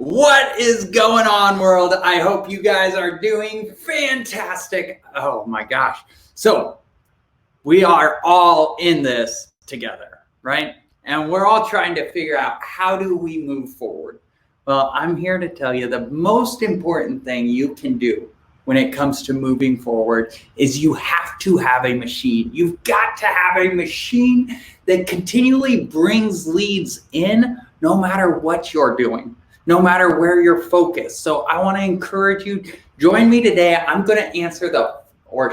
What is going on, world? I hope you guys are doing fantastic. Oh my gosh. So we are all in this together, right? And we're all trying to figure out, how do we move forward? Well, I'm here to tell you the most important thing you can do when it comes to moving forward is you have to have a machine. You've got to have a machine that continually brings leads in, no matter what you're doing, no matter where you're focused. So I want to encourage you, join me today. I'm going to answer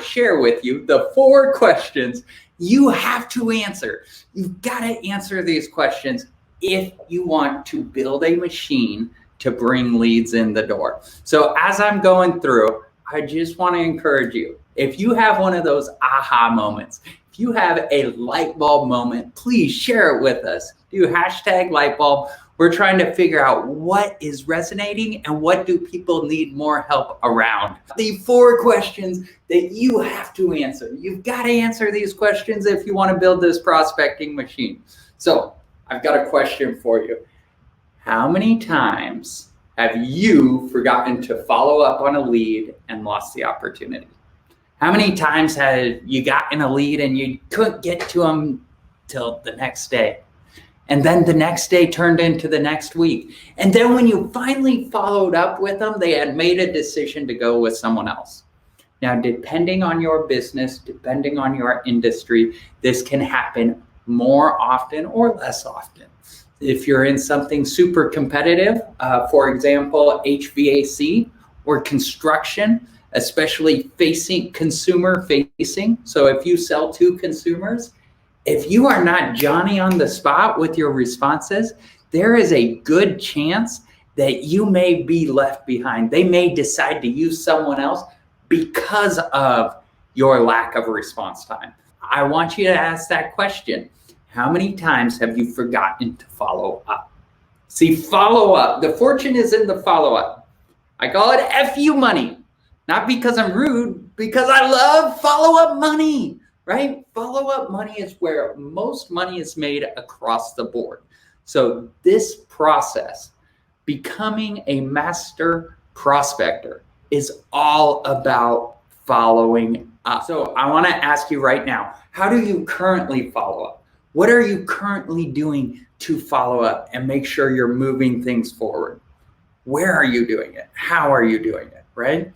share with you the 4 questions you have to answer. You've got to answer these questions if you want to build a machine to bring leads in the door. So as I'm going through, I just want to encourage you, if you have one of those aha moments, if you have a light bulb moment, please share it with us. Do hashtag light bulb. We're trying to figure out what is resonating and what do people need more help around. The 4 questions that you have to answer. You've got to answer these questions if you want to build this prospecting machine. So I've got a question for you. How many times have you forgotten to follow up on a lead and lost the opportunity? How many times have you gotten a lead and you couldn't get to them till the next day? And then the next day turned into the next week. And then when you finally followed up with them, they had made a decision to go with someone else. Now, depending on your business, depending on your industry, this can happen more often or less often. If you're in something super competitive, for example, HVAC or construction, especially consumer facing. So if you sell to consumers, if you are not Johnny on the spot with your responses, there is a good chance that you may be left behind. They may decide to use someone else because of your lack of response time. I want you to ask that question. How many times have you forgotten to follow up? See, follow up. The fortune is in the follow up. I call it FU money, not because I'm rude, because I love follow up money. Right? Follow-up money is where most money is made across the board. So this process, becoming a master prospector, is all about following up. So I want to ask you right now, how do you currently follow up? What are you currently doing to follow up and make sure you're moving things forward? Where are you doing it? How are you doing it? Right?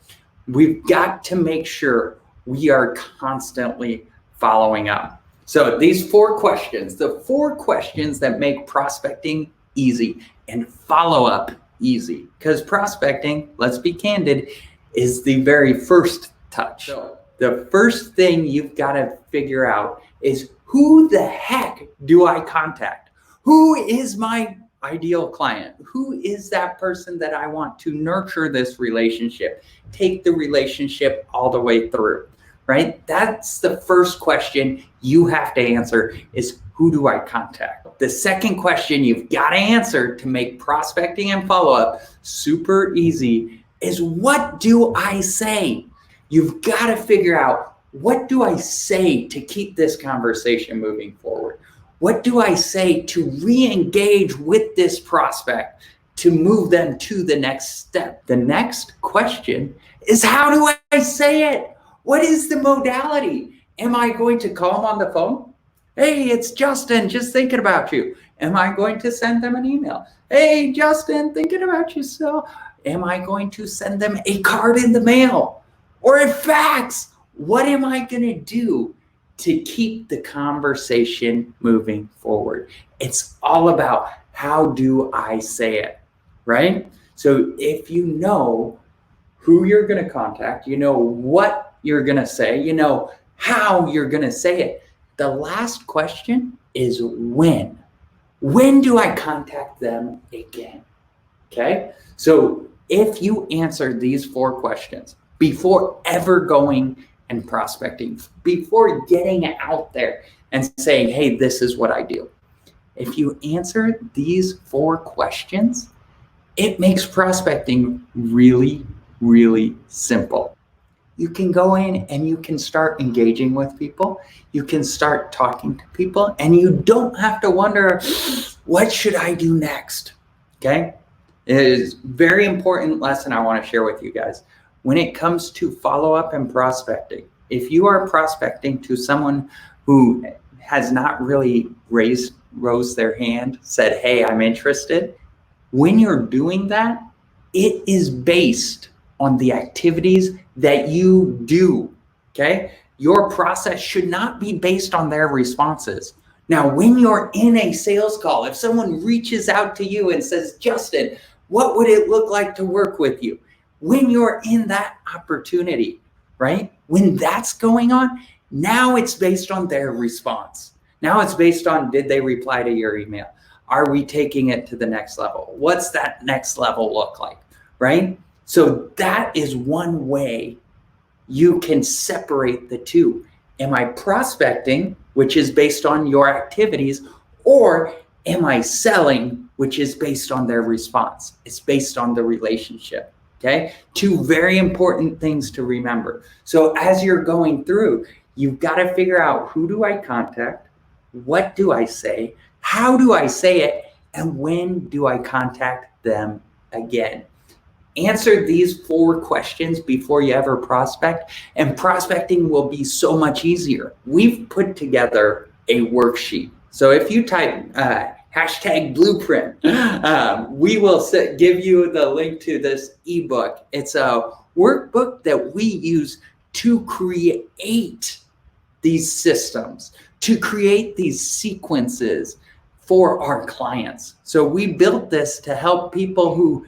We've got to make sure we are constantly following up. So these 4 questions, the 4 questions that make prospecting easy and follow up easy, because prospecting, let's be candid, is the very first touch. So the first thing you've got to figure out is, who the heck do I contact? Who is my ideal client? Who is that person that I want to nurture this relationship, take the relationship all the way through? Right? That's the first question you have to answer, is, who do I contact? The second question you've got to answer to make prospecting and follow-up super easy is, what do I say? You've got to figure out, what do I say to keep this conversation moving forward? What do I say to re-engage with this prospect to move them to the next step? The next question is, how do I say it? What is the modality? Am I going to call them on the phone? Hey, it's Justin, just thinking about you. Am I going to send them an email? Hey, Justin, thinking about you. So am I going to send them a card in the mail or a fax? What am I going to do to keep the conversation moving forward? It's all about, how do I say it, right? So if you know who you're going to contact, you know what you're going to say, you know how you're going to say it. The last question is, when? When do I contact them again? Okay. So if you answer these 4 questions before ever going and prospecting, before getting out there and saying, hey, this is what I do. If you answer these 4 questions, it makes prospecting really, really simple. You can go in and you can start engaging with people. You can start talking to people, and you don't have to wonder, what should I do next? Okay. It is a very important lesson I want to share with you guys. When it comes to follow-up and prospecting, if you are prospecting to someone who has not really rose their hand, said, hey, I'm interested, when you're doing that, it is based on the activities that you do, okay? Your process should not be based on their responses. Now, when you're in a sales call, if someone reaches out to you and says, Justin, what would it look like to work with you? When you're in that opportunity, right? When that's going on, now it's based on their response. Now it's based on, did they reply to your email? Are we taking it to the next level? What's that next level look like, right? So that is one way you can separate the two. Am I prospecting, which is based on your activities, or am I selling, which is based on their response? It's based on the relationship, okay? Two very important things to remember. So as you're going through, you've got to figure out, who do I contact? What do I say? How do I say it? And when do I contact them again? Answer these 4 questions before you ever prospect, and prospecting will be so much easier. We've put together a worksheet. So if you type hashtag blueprint, we will give you the link to this ebook. It's a workbook that we use to create these systems, to create these sequences for our clients. So we built this to help people who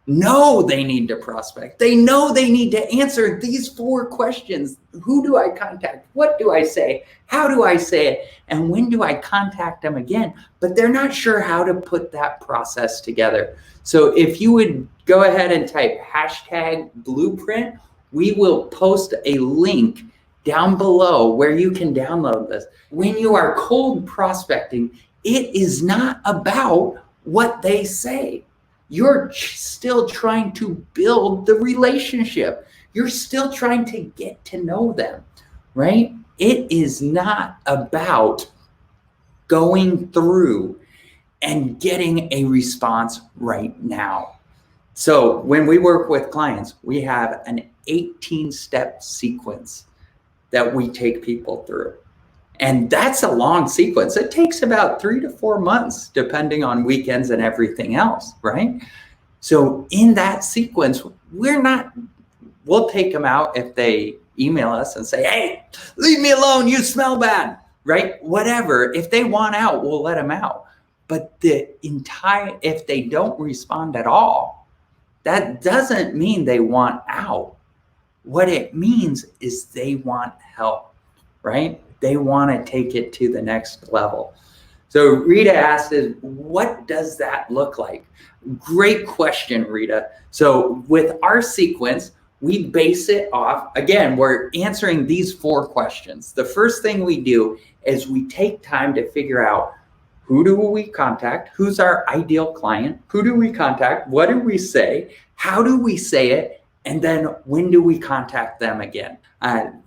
know they need to prospect. They know they need to answer these 4 questions. Who do I contact? What do I say? How do I say it? And when do I contact them again? But they're not sure how to put that process together. So if you would go ahead and type hashtag blueprint, we will post a link down below where you can download this. When you are cold prospecting, it is not about what they say. You're still trying to build the relationship. You're still trying to get to know them, right? It is not about going through and getting a response right now. So when we work with clients, we have an 18-step sequence that we take people through. And that's a long sequence. It takes about 3 to 4 months, depending on weekends and everything else, right? So in that sequence, we'll take them out if they email us and say, hey, leave me alone, you smell bad, right? Whatever. If they want out, we'll let them out. But if they don't respond at all, that doesn't mean they want out. What it means is they want help, right? They want to take it to the next level. So Rita asked, what does that look like? Great question, Rita. So with our sequence, we base it off, again, we're answering these 4 questions. The first thing we do is we take time to figure out, who do we contact? Who's our ideal client? Who do we contact? What do we say? How do we say it? And then when do we contact them again?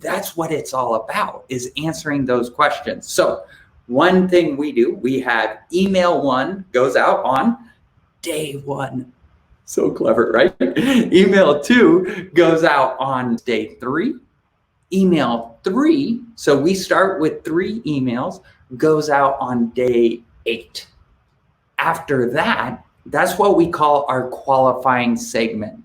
That's what it's all about, is answering those questions. So one thing we do, we have email 1 goes out on day 1. So clever, right? Email 2 goes out on day 3. Email 3, so we start with 3 emails, goes out on day 8. After that, that's what we call our qualifying segment.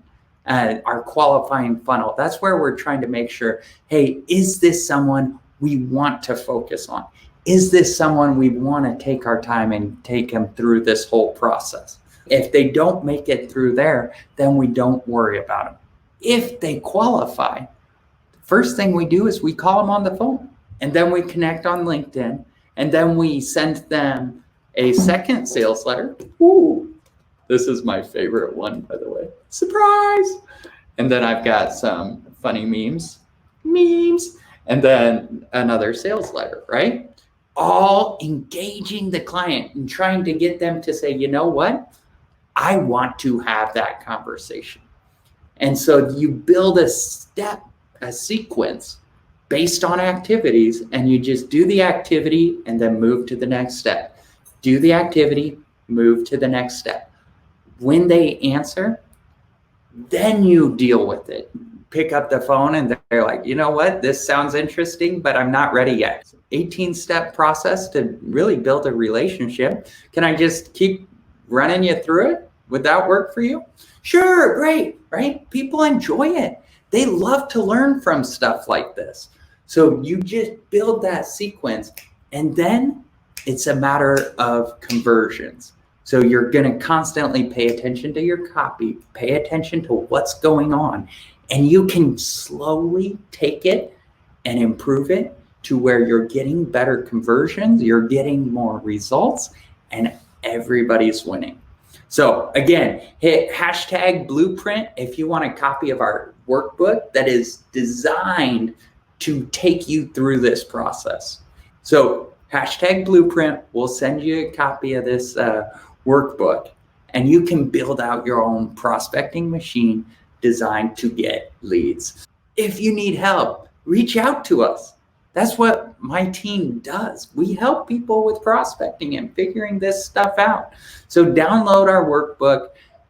Our qualifying funnel. That's where we're trying to make sure, hey, is this someone we want to focus on? Is this someone we want to take our time and take them through this whole process? If they don't make it through there, then we don't worry about them. If they qualify, the first thing we do is we call them on the phone, and then we connect on LinkedIn, and then we send them a second sales letter. Ooh. This is my favorite one, by the way. Surprise! And then I've got some funny memes, and then another sales letter, right? All engaging the client and trying to get them to say, you know what? I want to have that conversation. And so you build a sequence based on activities, and you just do the activity and then move to the next step. Do the activity, move to the next step. When they answer, then you deal with it. Pick up the phone and they're like, you know what, this sounds interesting, but I'm not ready yet. 18-step process to really build a relationship. Can I just keep running you through it? Would that work for you? Sure, great, right? People enjoy it. They love to learn from stuff like this. So you just build that sequence, and then it's a matter of conversions. So you're going to constantly pay attention to your copy, pay attention to what's going on, and you can slowly take it and improve it to where you're getting better conversions, you're getting more results, and everybody's winning. So again, hit #blueprint if you want a copy of our workbook that is designed to take you through this process. So #blueprint, we'll send you a copy of this workbook, and you can build out your own prospecting machine designed to get leads. If you need help, reach out to us. That's what my team does. We help people with prospecting and figuring this stuff out. So download our workbook.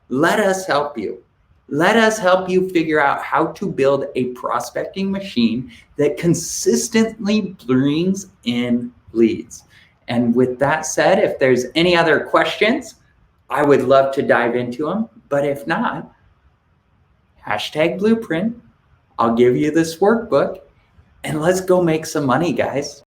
Let us help you. Let us help you figure out how to build a prospecting machine that consistently brings in leads. And with that said, if there's any other questions, I would love to dive into them. But if not, #blueprint. I'll give you this workbook, and let's go make some money, guys.